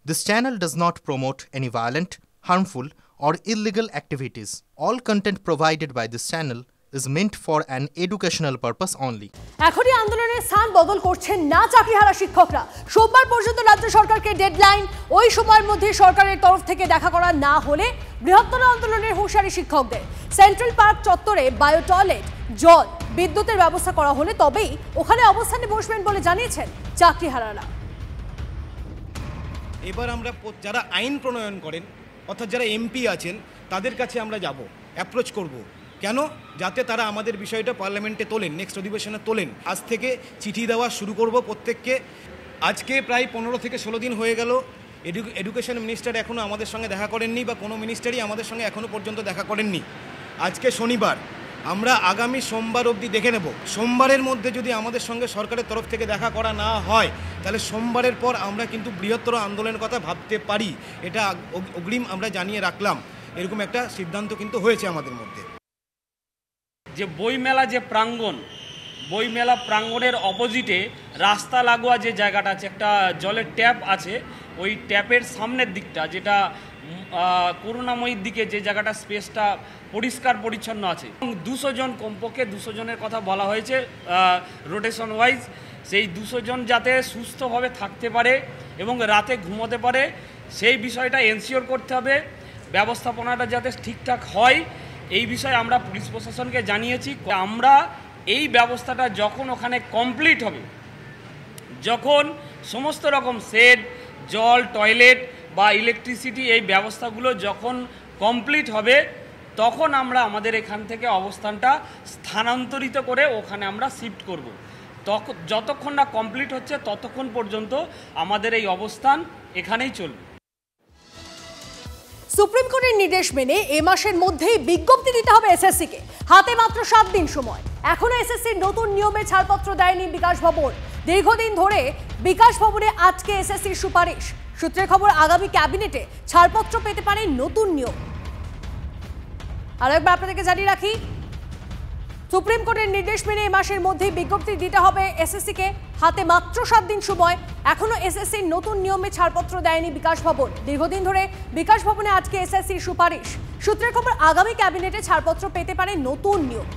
This channel does not promote any violent, harmful, or illegal activities. All content provided by this channel is meant for an educational purpose only. এখনই আন্দোলনের স্থান বদল করছেন না চাকরিহারা শিক্ষকরা। সোমবার পর্যন্ত রাজ্য সরকারকে ডেডলাইন, ওই সময়ের মধ্যে সরকারের তরফ থেকে দেখা করা না হলে বৃহত্তর আন্দোলনের হুঁশিয়ারি শিক্ষকদের। সেন্ট্রাল পার্ক চত্বরে বায়ো টয়লেট, জল, বিদ্যুতের ব্যবস্থা করা হলে তবেই ওখানে অবস্থানে বসবেন বলে জানিয়েছেন চাকরিহারারা। এবার আমরা যারা আইন প্রণয়ন করেন অর্থাৎ যারা এমপি আছেন তাদের কাছে আমরা যাব, অ্যাপ্রোচ করব, কেন যাতে তারা আমাদের বিষয়টা পার্লামেন্টে তোলেন, নেক্সট অধিবেশনে তোলেন। আজ থেকে চিঠি দেওয়া শুরু করব প্রত্যেককে। আজকে প্রায় 15 থেকে 16 দিন হয়ে গেল, এডুকেশন মিনিস্টার এখনও আমাদের সঙ্গে দেখা করেননি বা কোনো মিনিস্টারই আমাদের সঙ্গে এখনও পর্যন্ত দেখা করেননি। আজকে শনিবার, আমরা আগামী সোমবার অবধি দেখে নেব। সোমবারের মধ্যে যদি আমাদের সঙ্গে সরকারের তরফ থেকে দেখা করা না হয় তাহলে সোমবারের পর আমরা কিন্তু বৃহত্তর আন্দোলনের কথা ভাবতে পারি। এটা অগ্রিম আমরা জানিয়ে রাখলাম। এরকম একটা সিদ্ধান্ত কিন্তু হয়েছে আমাদের মধ্যে। যে বইমেলা যে প্রাঙ্গণ, বইমেলা প্রাঙ্গণের অপোজিটে রাস্তা লাগোয়া যে জায়গাটা আছে, একটা জলের ট্যাপ আছে, ওই ট্যাপের সামনের দিকটা যেটা করুণাময়ীর দিকে যে জায়গাটা স্পেসটা পরিষ্কার পরিচ্ছন্ন আছে, 200 জন, কমপক্ষে 200 জনের কথা বলা হয়েছে রোটেশন ওয়াইজ। সেই 200 জন যাতে সুস্থভাবে থাকতে পারে এবং রাতে ঘুমোতে পারে সেই বিষয়টা এনশিওর করতে হবে। ব্যবস্থাপনাটা যাতে ঠিকঠাক হয় এই বিষয়ে আমরা পুলিশ প্রশাসনকে জানিয়েছি। আমরা এই ব্যবস্থাটা যখন ওখানে কমপ্লিট হবে, যখন সমস্ত রকম শেড, জল, টয়লেট বা ইলেকট্রিসিটি এই ব্যবস্থাগুলো যখন কমপ্লিট হবে তখন আমরা আমাদের এখান থেকে অবস্থানটা স্থানান্তরিত করে ওখানে আমরা শিফট করব। যতক্ষণ না কমপ্লিট হচ্ছে ততক্ষণ পর্যন্ত আমাদের এই অবস্থান এখানেই চলবে। সুপ্রিম কোর্টের নির্দেশ মেনে এ মাসের মধ্যেই বিজ্ঞপ্তি দিতে হবে এসএসসিকে। হাতে মাত্র 7 দিন সময়। এখনো এসএসসির নতুন নিয়মে ছাড়পত্র দেয়নি বিকাশ ভবন। দীর্ঘদিন ধরে বিকাশ ভবনে আজকে এসএসসির সুপারিশ। সূত্রের খবর, আগামী ক্যাবিনেটে ছাড়পত্র পেতে পারে নতুন নিয়ম। আরেকবার আপনাদেরকে জানিয়ে রাখি, সুপ্রিম কোর্টের নির্দেশ মেনে এ মাসের মধ্যেই বিজ্ঞপ্তি দিতে হবে এসএসসিকে। হাতে মাত্র 7 দিন সময়। এখনো এসএসসির নতুন নিয়মে ছাড়পত্র দেয়নি বিকাশ ভবন। দীর্ঘদিন ধরে বিকাশ ভবনে আজকে এসএসসির সুপারিশ। সূত্রের খবর, আগামী ক্যাবিনেটে ছাড়পত্র পেতে পারে নতুন নিয়ম।